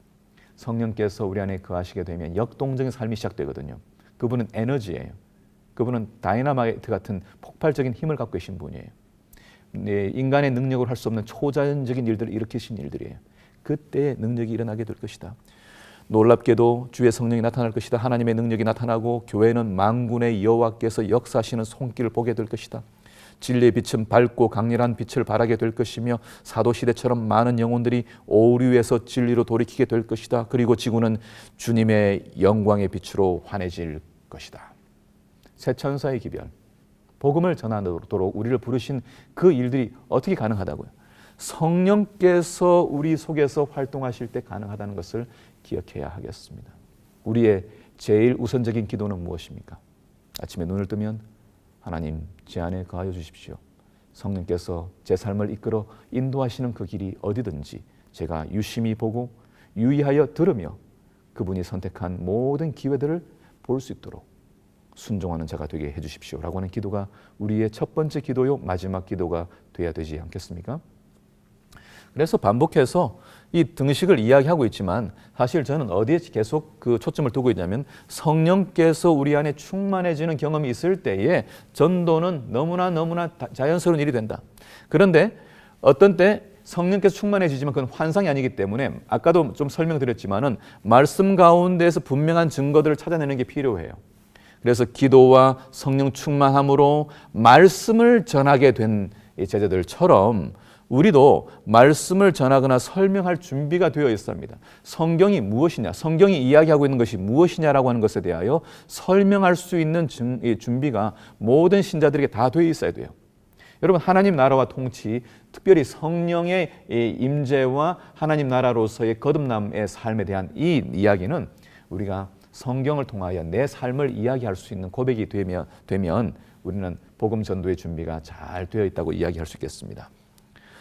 성령께서 우리 안에 거하시게 되면 역동적인 삶이 시작되거든요. 그분은 에너지예요. 그분은 다이나마이트 같은 폭발적인 힘을 갖고 계신 분이에요. 인간의 능력으로 할 수 없는 초자연적인 일들을 일으키신 일들이에요. 그때 능력이 일어나게 될 것이다. 놀랍게도 주의 성령이 나타날 것이다. 하나님의 능력이 나타나고 교회는 만군의 여호와께서 역사하시는 손길을 보게 될 것이다. 진리의 빛은 밝고 강렬한 빛을 발하게 될 것이며 사도시대처럼 많은 영혼들이 오류에서 진리로 돌이키게 될 것이다. 그리고 지구는 주님의 영광의 빛으로 환해질 것이다. 새 천사의 기별, 복음을 전하도록 우리를 부르신 그 일들이 어떻게 가능하다고요? 성령께서 우리 속에서 활동하실 때 가능하다는 것을 기억해야 하겠습니다. 우리의 제일 우선적인 기도는 무엇입니까? 아침에 눈을 뜨면 하나님 제 안에 거하여 주십시오. 성령께서 제 삶을 이끌어 인도하시는 그 길이 어디든지 제가 유심히 보고 유의하여 들으며 그분이 선택한 모든 기회들을 볼 수 있도록 순종하는 자가 되게 해주십시오라고 하는 기도가 우리의 첫 번째 기도요 마지막 기도가 돼야 되지 않겠습니까? 그래서 반복해서 이 등식을 이야기하고 있지만 사실 저는 어디에 계속 그 초점을 두고 있냐면 성령께서 우리 안에 충만해지는 경험이 있을 때에 전도는 너무나 자연스러운 일이 된다. 그런데 어떤 때 성령께서 충만해지지만 그건 환상이 아니기 때문에 아까도 좀 설명드렸지만은 말씀 가운데에서 분명한 증거들을 찾아내는 게 필요해요. 그래서 기도와 성령 충만함으로 말씀을 전하게 된 제자들처럼 우리도 말씀을 전하거나 설명할 준비가 되어 있습니다. 성경이 무엇이냐, 성경이 이야기하고 있는 것이 무엇이냐라고 하는 것에 대하여 설명할 수 있는 준비가 모든 신자들에게 다 되어 있어야 돼요. 여러분, 하나님 나라와 통치, 특별히 성령의 임재와 하나님 나라로서의 거듭남의 삶에 대한 이 이야기는 우리가 성경을 통하여 내 삶을 이야기할 수 있는 고백이 되면 우리는 복음 전도의 준비가 잘 되어 있다고 이야기할 수 있겠습니다.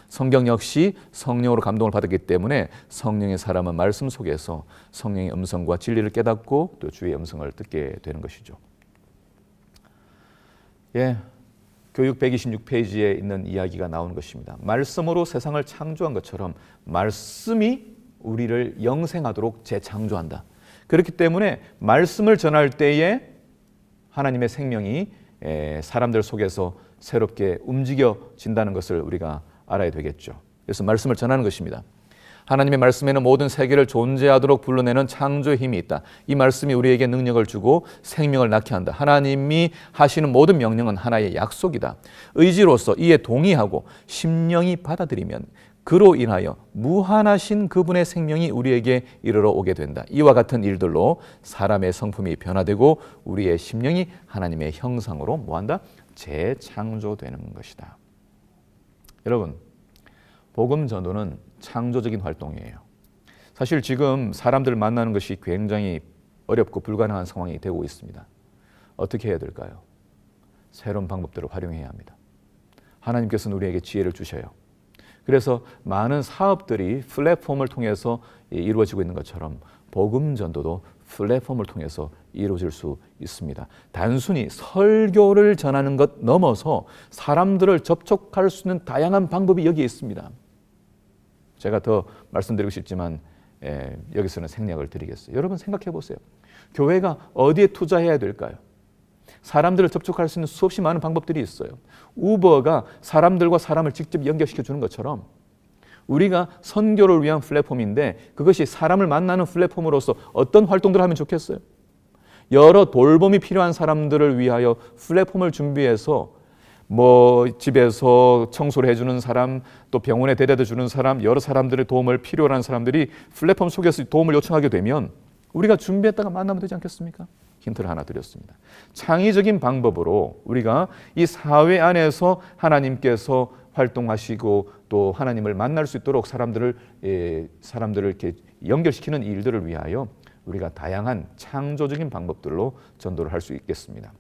성경 역시 성령으로 감동을 받았기 때문에 성령의 사람은 말씀 속에서 성령의 음성과 진리를 깨닫고 또 주의 음성을 듣게 되는 것이죠. 교육 126페이지에 있는 이야기가 나오는 것입니다. 말씀으로 세상을 창조한 것처럼 말씀이 우리를 영생하도록 재창조한다. 그렇기 때문에 말씀을 전할 때에 하나님의 생명이 사람들 속에서 새롭게 움직여진다는 것을 우리가 알아야 되겠죠. 그래서 말씀을 전하는 것입니다. 하나님의 말씀에는 모든 세계를 존재하도록 불러내는 창조의 힘이 있다. 이 말씀이 우리에게 능력을 주고 생명을 낳게 한다. 하나님이 하시는 모든 명령은 하나의 약속이다. 의지로서 이에 동의하고 심령이 받아들이면 그로 인하여 무한하신 그분의 생명이 우리에게 이르러 오게 된다. 이와 같은 일들로 사람의 성품이 변화되고 우리의 심령이 하나님의 형상으로 뭐한다? 재창조되는 것이다. 여러분, 복음 전도는 창조적인 활동이에요. 사실 지금 사람들을 만나는 것이 굉장히 어렵고 불가능한 상황이 되고 있습니다. 어떻게 해야 될까요? 새로운 방법들을 활용해야 합니다. 하나님께서는 우리에게 지혜를 주셔요. 그래서 많은 사업들이 플랫폼을 통해서 이루어지고 있는 것처럼 복음 전도도 플랫폼을 통해서 이루어질 수 있습니다. 단순히 설교를 전하는 것 넘어서 사람들을 접촉할 수 있는 다양한 방법이 여기에 있습니다. 제가 더 말씀드리고 싶지만 여기서는 생략을 드리겠어요. 여러분 생각해 보세요. 교회가 어디에 투자해야 될까요? 사람들을 접촉할 수 있는 수없이 많은 방법들이 있어요. 우버가 사람들과 사람을 직접 연결시켜 주는 것처럼 우리가 선교를 위한 플랫폼인데 그것이 사람을 만나는 플랫폼으로서 어떤 활동들을 하면 좋겠어요? 여러 돌봄이 필요한 사람들을 위하여 플랫폼을 준비해서 집에서 청소를 해주는 사람, 또 병원에 데려다 주는 사람, 여러 사람들의 도움을 필요로 하는 사람들이 플랫폼 속에서 도움을 요청하게 되면 우리가 준비했다가 만나면 되지 않겠습니까? 힌트를 하나 드렸습니다. 창의적인 방법으로 우리가 이 사회 안에서 하나님께서 활동하시고 또 하나님을 만날 수 있도록 사람들을 이렇게 연결시키는 일들을 위하여 우리가 다양한 창조적인 방법들로 전도를 할 수 있겠습니다.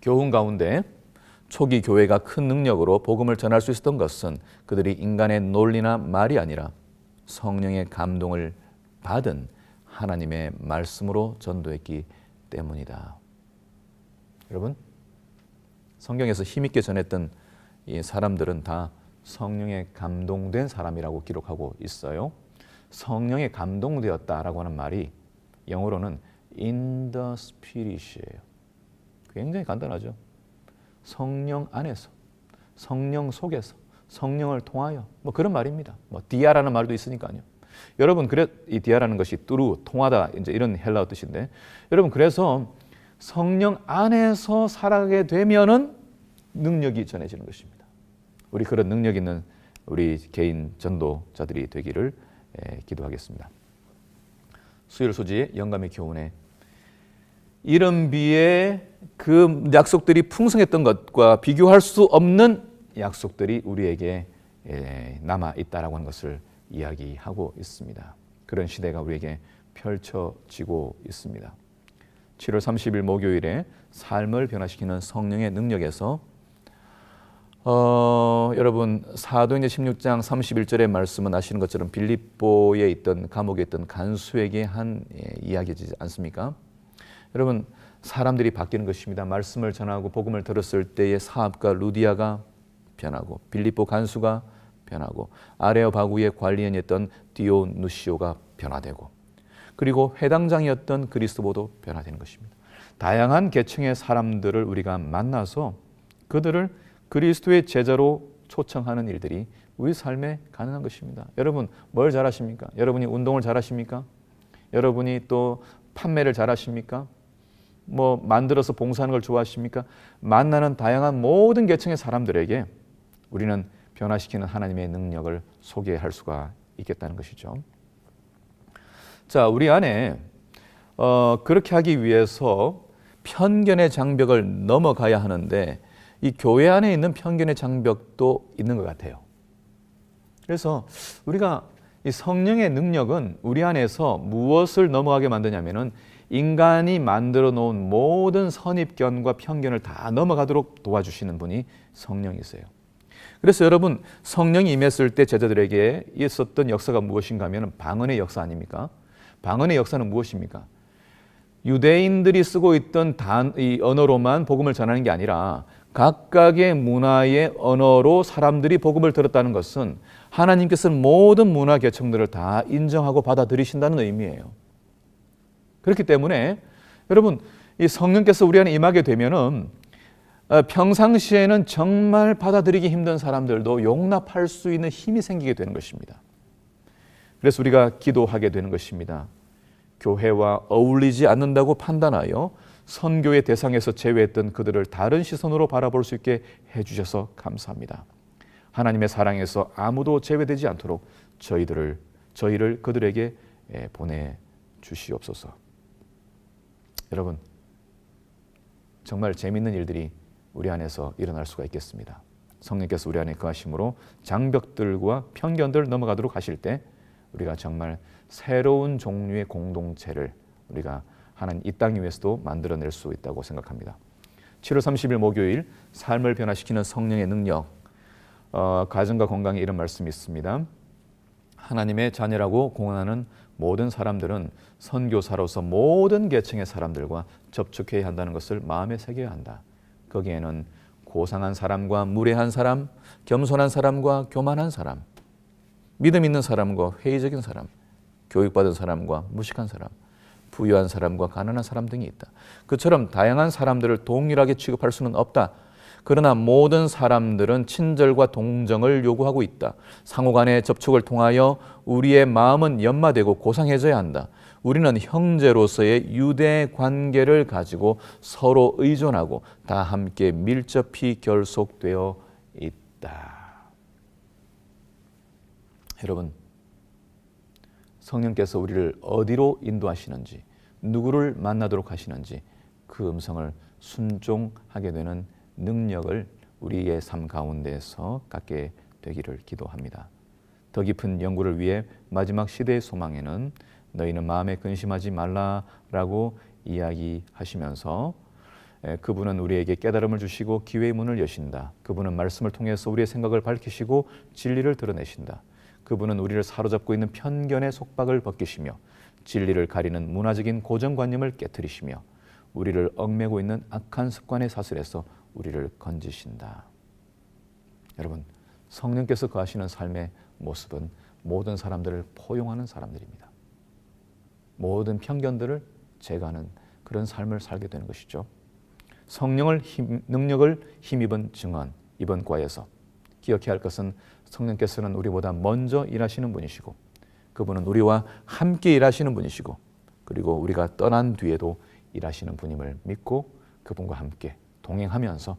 교훈 가운데 초기 교회가 큰 능력으로 복음을 전할 수 있었던 것은 그들이 인간의 논리나 말이 아니라 성령의 감동을 받은 하나님의 말씀으로 전도했기 때문이다. 여러분, 성경에서 힘있게 전했던 이 사람들은 다 성령에 감동된 사람이라고 기록하고 있어요. 성령에 감동되었다라고 하는 말이 영어로는 in the spirit이에요. 굉장히 간단하죠. 성령 안에서, 성령 속에서, 성령을 통하여 뭐 그런 말입니다. 뭐 디아라는 말도 있으니까요. 여러분, 그래 이 디아라는 것이 뚜루, 통하다 이제 이런 헬라어 뜻인데, 여러분 그래서 성령 안에서 살아가게 되면은 능력이 전해지는 것입니다. 우리 그런 능력 있는 우리 개인 전도자들이 되기를 기도하겠습니다. 수요일 소지의 영감의 교훈에 이른 비에 그 약속들이 풍성했던 것과 비교할 수 없는 약속들이 우리에게 남아 있다라고 하는 것을 이야기하고 있습니다. 그런 시대가 우리에게 펼쳐지고 있습니다. 7월 30일 목요일에 삶을 변화시키는 성령의 능력에서 여러분 사도행전 16장 31절의 말씀은 아시는 것처럼 빌립보에 있던 감옥에 있던 간수에게 한 이야기지 않습니까? 여러분, 사람들이 바뀌는 것입니다. 말씀을 전하고 복음을 들었을 때의 사업가 루디아가 변하고 빌립보 간수가 변하고 아레오바구의 관리인이었던 디오누시오가 변화되고 그리고 회당장이었던 그리스도보도 변화되는 것입니다. 다양한 계층의 사람들을 우리가 만나서 그들을 그리스도의 제자로 초청하는 일들이 우리 삶에 가능한 것입니다. 여러분, 뭘 잘하십니까? 여러분이 운동을 잘하십니까? 여러분이 또 판매를 잘하십니까? 뭐 만들어서 봉사하는 걸 좋아하십니까? 만나는 다양한 모든 계층의 사람들에게 우리는 변화시키는 하나님의 능력을 소개할 수가 있겠다는 것이죠. 자, 우리 안에 그렇게 하기 위해서 편견의 장벽을 넘어가야 하는데 이 교회 안에 있는 편견의 장벽도 있는 것 같아요. 그래서 우리가 이 성령의 능력은 우리 안에서 무엇을 넘어가게 만드냐면은 인간이 만들어 놓은 모든 선입견과 편견을 다 넘어가도록 도와주시는 분이 성령이세요. 그래서 여러분, 성령이 임했을 때 제자들에게 있었던 역사가 무엇인가 하면 방언의 역사 아닙니까? 방언의 역사는 무엇입니까? 유대인들이 쓰고 있던 이 언어로만 복음을 전하는 게 아니라 각각의 문화의 언어로 사람들이 복음을 들었다는 것은 하나님께서는 모든 문화 계층들을 다 인정하고 받아들이신다는 의미예요. 그렇기 때문에 여러분, 이 성령께서 우리 안에 임하게 되면은 평상시에는 정말 받아들이기 힘든 사람들도 용납할 수 있는 힘이 생기게 되는 것입니다. 그래서 우리가 기도하게 되는 것입니다. 교회와 어울리지 않는다고 판단하여 선교의 대상에서 제외했던 그들을 다른 시선으로 바라볼 수 있게 해주셔서 감사합니다. 하나님의 사랑에서 아무도 제외되지 않도록 저희를 그들에게 보내주시옵소서. 여러분, 정말 재미있는 일들이 우리 안에서 일어날 수가 있겠습니다. 성령께서 우리 안에 거하심으로 장벽들과 편견들 넘어가도록 하실 때 우리가 정말 새로운 종류의 공동체를 우리가 하나님 이 땅 위에서도 만들어낼 수 있다고 생각합니다. 7월 30일 목요일 삶을 변화시키는 성령의 능력, 가정과 건강에 이런 말씀이 있습니다. 하나님의 자녀라고 공언하는 모든 사람들은 선교사로서 모든 계층의 사람들과 접촉해야 한다는 것을 마음에 새겨야 한다. 거기에는 고상한 사람과 무례한 사람, 겸손한 사람과 교만한 사람, 믿음 있는 사람과 회의적인 사람, 교육받은 사람과 무식한 사람, 부유한 사람과 가난한 사람 등이 있다. 그처럼 다양한 사람들을 동일하게 취급할 수는 없다. 그러나 모든 사람들은 친절과 동정을 요구하고 있다. 상호간의 접촉을 통하여 우리의 마음은 연마되고 고상해져야 한다. 우리는 형제로서의 유대 관계를 가지고 서로 의존하고 다 함께 밀접히 결속되어 있다. 여러분, 성령께서 우리를 어디로 인도하시는지, 누구를 만나도록 하시는지 그 음성을 순종하게 되는 능력을 우리의 삶 가운데서 갖게 되기를 기도합니다. 더 깊은 연구를 위해 마지막 시대의 소망에는 너희는 마음에 근심하지 말라라고 이야기하시면서 그분은 우리에게 깨달음을 주시고 기회의 문을 여신다. 그분은 말씀을 통해서 우리의 생각을 밝히시고 진리를 드러내신다. 그분은 우리를 사로잡고 있는 편견의 속박을 벗기시며 진리를 가리는 문화적인 고정관념을 깨뜨리시며 우리를 얽매고 있는 악한 습관의 사슬에서 우리를 건지신다. 여러분, 성령께서 거하시는 삶의 모습은 모든 사람들을 포용하는 사람들입니다. 모든 편견들을 제거하는 그런 삶을 살게 되는 것이죠. 능력을 힘입은 증언, 이번 과에서 기억해야 할 것은 성령께서는 우리보다 먼저 일하시는 분이시고 그분은 우리와 함께 일하시는 분이시고 그리고 우리가 떠난 뒤에도 일하시는 분임을 믿고 그분과 함께 동행하면서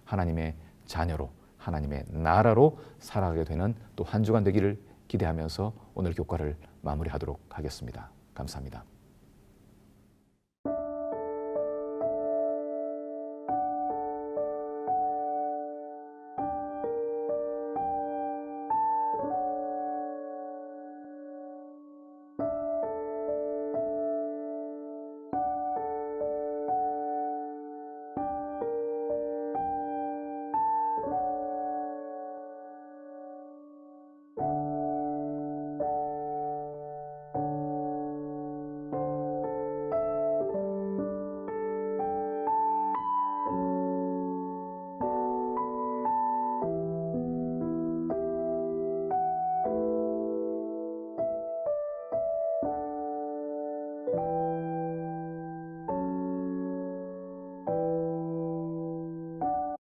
하나님의 자녀로 하나님의 나라로 살아가게 되는 또 한 주간 되기를 기대하면서 오늘 교과를 마무리하도록 하겠습니다. 감사합니다.